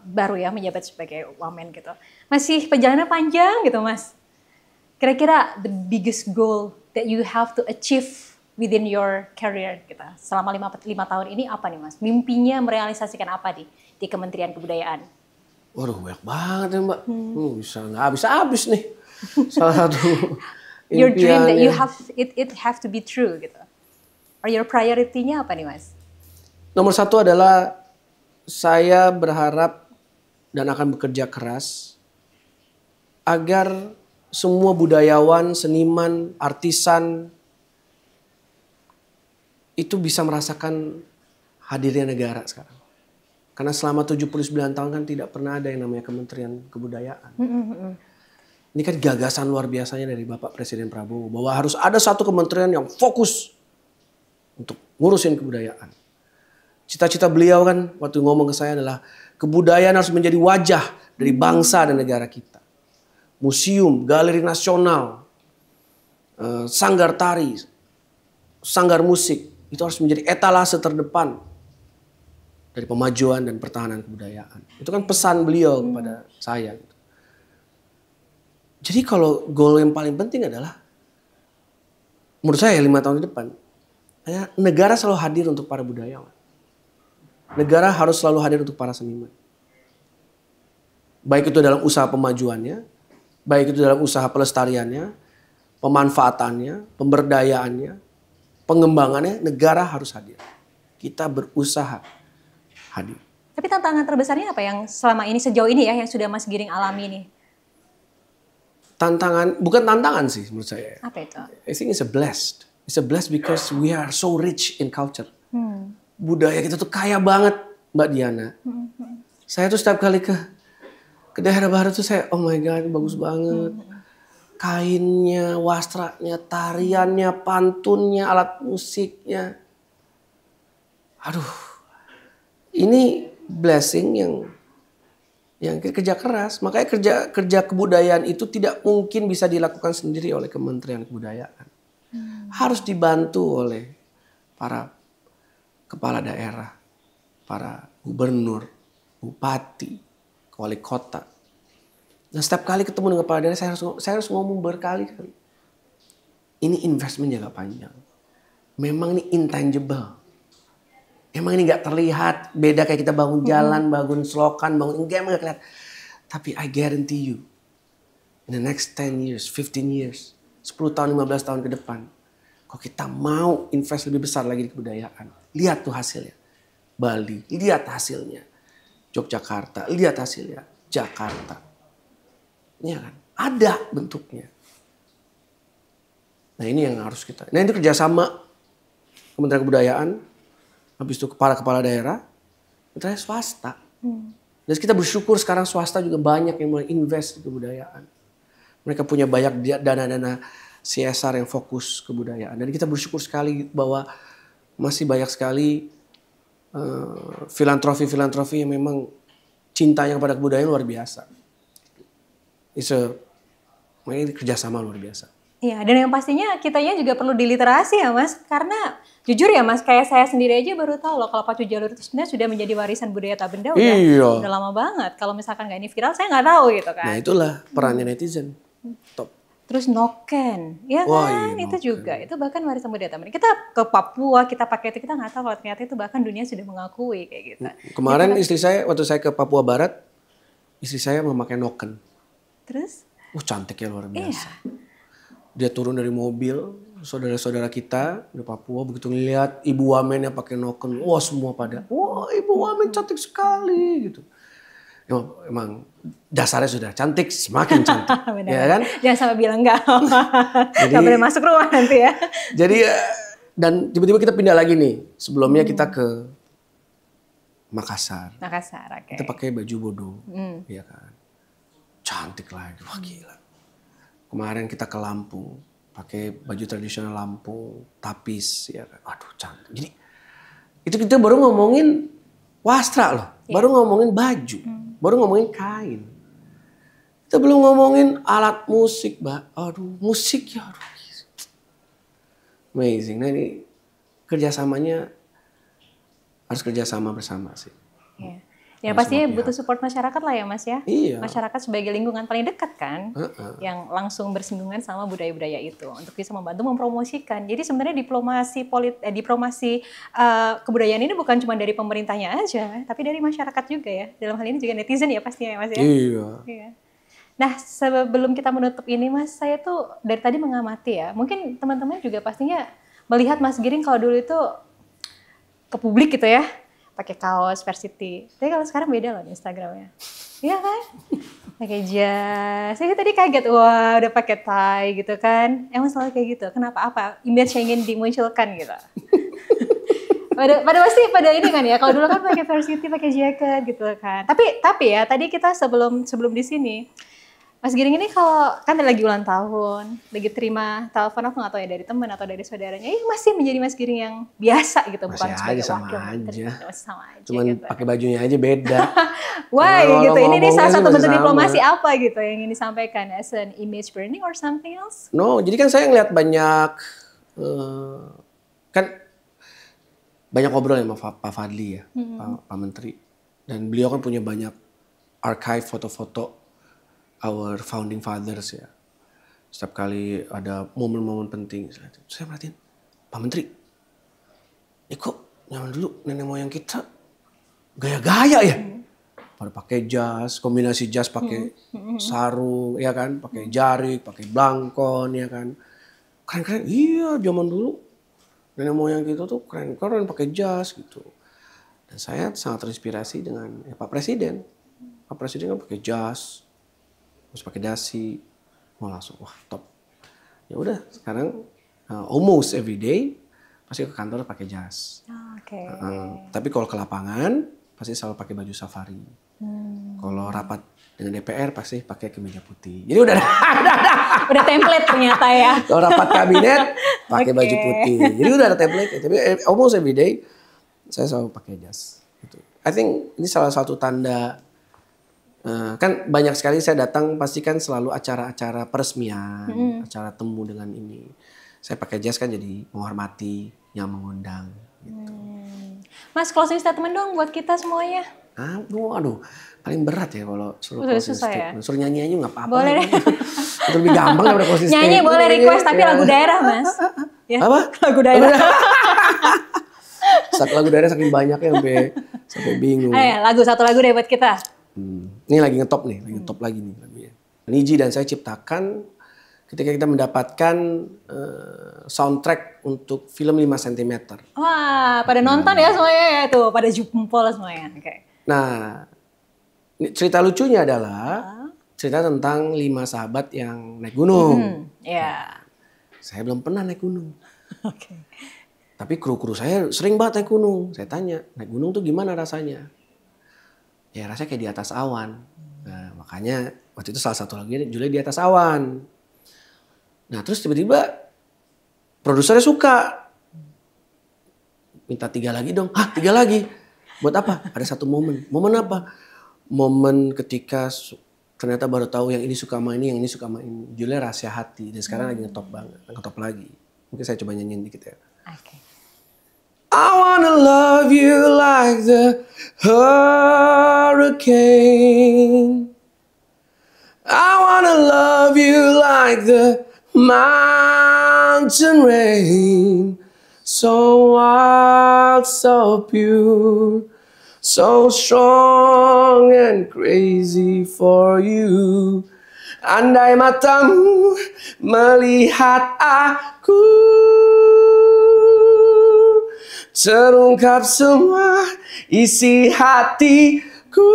baru ya menjabat sebagai wamen gitu. Masih perjalanannya panjang gitu Mas. Kira-kira the biggest goal that you have to achieve within your career gitu. Selama 5 tahun ini apa nih Mas? Mimpinya merealisasikan apa di Kementerian Kebudayaan? Waduh banyak banget ya Mbak. Bisa nggak habis nih. Salah satu your dream that you have it have to be true gitu. Or your priority-nya apa nih Mas? Nomor satu adalah saya berharap dan akan bekerja keras agar semua budayawan, seniman, artisan itu bisa merasakan hadirnya negara sekarang. Karena selama 79 tahun kan tidak pernah ada yang namanya Kementerian Kebudayaan. Ini kan gagasan luar biasanya dari Bapak Presiden Prabowo. Bahwa harus ada satu kementerian yang fokus untuk ngurusin kebudayaan. Cita-cita beliau kan waktu ngomong ke saya adalah kebudayaan harus menjadi wajah dari bangsa dan negara kita. Museum, galeri nasional, sanggar tari, sanggar musik, itu harus menjadi etalase terdepan dari pemajuan dan pertahanan kebudayaan. Itu kan pesan beliau kepada saya. Jadi kalau goal yang paling penting adalah, menurut saya 5 tahun ke depan, negara selalu hadir untuk para budayawan. Negara harus selalu hadir untuk para seniman. Baik itu dalam usaha pemajuannya, baik itu dalam usaha pelestariannya, pemanfaatannya, pemberdayaannya, pengembangannya, negara harus hadir. Kita berusaha hadir. Tapi tantangan terbesarnya apa yang selama ini, sejauh ini ya, yang sudah Mas Giring alami nih? Bukan tantangan sih menurut saya. Apa itu? I think it's a blessed. It's a blessed because we are so rich in culture. Budaya kita tuh kaya banget, Mbak Diana. Saya tuh setiap kali ke daerah barat tuh saya, oh my God, bagus banget. Kainnya, wastranya, tariannya, pantunnya, alat musiknya. Aduh, ini blessing yang kerja keras. Makanya kerja kebudayaan itu tidak mungkin bisa dilakukan sendiri oleh Kementerian Kebudayaan. Harus dibantu oleh para kepala daerah, para gubernur, bupati, wali kota. Nah, setiap kali ketemu dengan kepala daerah saya harus ngomong berkali-kali. Ini investment jangka panjang. Memang ini intangible. Emang ini nggak terlihat, beda kayak kita bangun jalan, bangun selokan, bangun enggak kelihatan. Tapi I guarantee you, in the next 10 years, 15 years, 10 tahun, 15 tahun ke depan, kalau kita mau invest lebih besar lagi di kebudayaan, lihat tuh hasilnya. Bali, lihat hasilnya. Yogyakarta, lihat hasilnya. Jakarta. Iya kan? Ada bentuknya. Nah ini yang harus kita. Nah ini kerjasama Kementerian Kebudayaan, habis itu kepala daerah, mitra swasta. Dan kita bersyukur sekarang swasta juga banyak yang mulai invest di kebudayaan. Mereka punya banyak dana-dana CSR yang fokus kebudayaan. Dan kita bersyukur sekali bahwa masih banyak sekali filantrofi yang memang cintanya kepada kebudayaan luar biasa. Ini kerjasama luar biasa. Iya, dan yang pastinya kitanya juga perlu diliterasi ya Mas, karena jujur ya Mas, kayak saya sendiri aja baru tahu loh kalau pacu jalur itu sebenarnya sudah menjadi warisan budaya tak benda udah lama banget. Kalau misalkan nggak ini viral, saya nggak tahu gitu kan. Nah itulah perannya netizen. Top. Terus noken, ya kan, itu juga, itu bahkan warisan budaya tak benda. Kita ke Papua, kita pakai itu, kita nggak tahu kalau ternyata itu bahkan dunia sudah mengakui kayak gitu. Kemarin istri saya, waktu saya ke Papua Barat, istri saya memakai noken. Terus? Cantiknya luar biasa. Iya. Dia turun dari mobil, saudara-saudara kita di Papua begitu ngeliat ibu wamennya pakai noken, semua pada, ibu wamen cantik sekali gitu. Emang dasarnya sudah cantik, semakin cantik. Ya kan? Jangan sampai bilang enggak. Enggak boleh masuk rumah nanti ya. Jadi dan tiba-tiba kita pindah lagi nih. Sebelumnya kita ke Makassar. Oke. Kita pakai baju bodo. Ya kan. Cantik lagi. Wah gila. Kemarin kita ke Lampung, pakai baju tradisional Lampung, tapis ya kan. Aduh cantik. Jadi itu kita baru ngomongin wastra loh. Baru ngomongin baju. Baru ngomongin kain. Kita belum ngomongin alat musik, Mbak. Aduh, musik ya. Aduh. Amazing. Nah ini kerjasamanya harus kerjasama bersama sih. Iya. Ya pastinya butuh support masyarakat lah ya Mas ya. Iya. Masyarakat sebagai lingkungan paling dekat kan. Yang langsung bersinggungan sama budaya-budaya itu. Untuk bisa membantu mempromosikan. Jadi sebenarnya diplomasi kebudayaan ini bukan cuma dari pemerintahnya aja. Tapi dari masyarakat juga ya. Dalam hal ini juga netizen ya pastinya ya Mas ya. Iya. Nah sebelum kita menutup ini Mas. Saya tuh dari tadi mengamati ya. Mungkin teman-teman juga pastinya melihat Mas Giring kalau dulu itu ke publik gitu ya. Pakai kaos Varsity. Tapi kalau sekarang beda loh di Instagramnya. Iya kan? Pakai jas. Saya tadi kaget, wah udah pakai tie gitu kan. Emang selalu kayak gitu. Kenapa? Apa? Image yang ingin dimunculkan gitu. pada ini kan ya. Kalau dulu kan pakai Varsity, pakai jaket gitu kan. Tapi ya tadi kita sebelum di sini Mas Giring ini kalau kan lagi ulang tahun, lagi terima telepon aku nggak tahu ya dari teman atau dari saudaranya, masih menjadi Mas Giring yang biasa gitu, Masih bukan sebagai sama wakil menteri. aja. Masih sama aja. Cuman gitu. pakai bajunya aja beda. Why gitu? Ini salah satu bentuk sama. diplomasi apa gitu yang ingin disampaikan, as an image branding or something else? No, jadi kan saya ngeliat banyak kan banyak ngobrol sama Pak Fadli ya, Pak Menteri, dan beliau kan punya banyak archive foto-foto our founding fathers ya. Setiap kali ada momen-momen penting, saya perhatiin, Pak Menteri, kok zaman dulu nenek moyang kita gaya-gaya ya? Pada pakai jas, kombinasi jas pakai sarung, ya kan, pakai jarik, pakai blangkon, ya kan, keren-keren. Iya, zaman dulu nenek moyang kita tuh keren-keren pakai jas gitu. Dan saya sangat terinspirasi dengan Pak Presiden. Pak Presiden kan pakai jas, terus pakai dasi, mau langsung wah top. Ya udah sekarang almost every day pasti ke kantor pakai jas. Oke. Tapi kalau ke lapangan pasti selalu pakai baju safari. Kalau rapat dengan DPR pasti pakai kemeja putih. Jadi udah udah template ternyata ya. Kalau rapat kabinet pakai baju putih. Jadi udah ada template. Tapi almost every day saya selalu pakai jas. Gitu. I think ini salah satu tanda. Kan banyak sekali saya datang pasti kan selalu acara-acara peresmian, acara temu dengan ini. Saya pakai jas kan jadi menghormati yang mengundang. Gitu. Mas, closing statement dong buat kita semuanya. Aduh, paling berat ya kalau suruh closing statement. Ya? Suruh nyanyi aja nggak apa-apa. Boleh deh. Itu lebih gampang daripada closing statement. Nyanyi boleh request tapi lagu daerah, Mas. Ya? Apa? Lagu daerah. Lagu daerah saking banyaknya sampai bingung. Satu lagu deh buat kita. Ini lagi ngetop nih, lagi ngetop lagi nih lagunya. Niji dan saya ciptakan ketika kita mendapatkan soundtrack untuk film 5 cm. Wah, pada nonton ya semuanya ya tuh, pada jempol semuanya. Okay. Nah, cerita lucunya adalah cerita tentang 5 sahabat yang naik gunung. Saya belum pernah naik gunung. Okay. Tapi kru-kru saya sering banget naik gunung. Saya tanya, naik gunung tuh gimana rasanya? Ya rasanya kayak di atas awan. Nah, makanya waktu itu salah satu lagunya judulnya Di Atas Awan. Nah terus tiba-tiba produsernya suka. Minta 3 lagi dong. 3 lagi? Buat apa? Ada satu momen. Momen apa? Momen ketika ternyata baru tahu yang ini suka sama ini, yang ini suka sama ini. Judulnya Rahasia Hati. Dan sekarang lagi ngetop banget. Ngetop lagi. Mungkin saya coba nyanyiin dikit ya. Oke. I wanna love you like the hurricane. I wanna love you like the mountain rain. So wild, so pure, so strong and crazy for you. Andai matamu melihat aku, terungkap semua isi hatiku.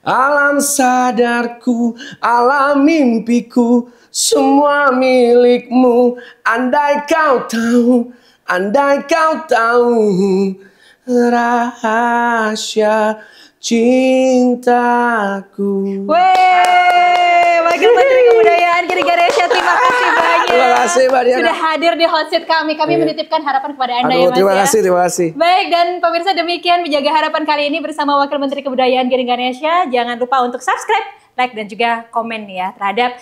Alam sadarku, alam mimpiku, semua milikmu. Andai kau tahu rahasia cintaku. Wakil Menteri Kebudayaan Giring Ganesha, terima kasih banyak. Terima kasih Mbak Diana. Sudah hadir di hot seat kami. Kami menitipkan harapan kepada Anda ya Mas. Terima kasih. Baik, dan pemirsa demikian Menjaga Harapan kali ini bersama Wakil Menteri Kebudayaan Giring Ganesha. Jangan lupa untuk subscribe, like, dan juga komen ya terhadap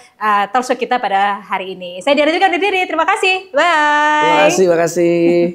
talkshow kita pada hari ini. Saya Diana juga undur diri. Terima kasih. Bye. Terima kasih.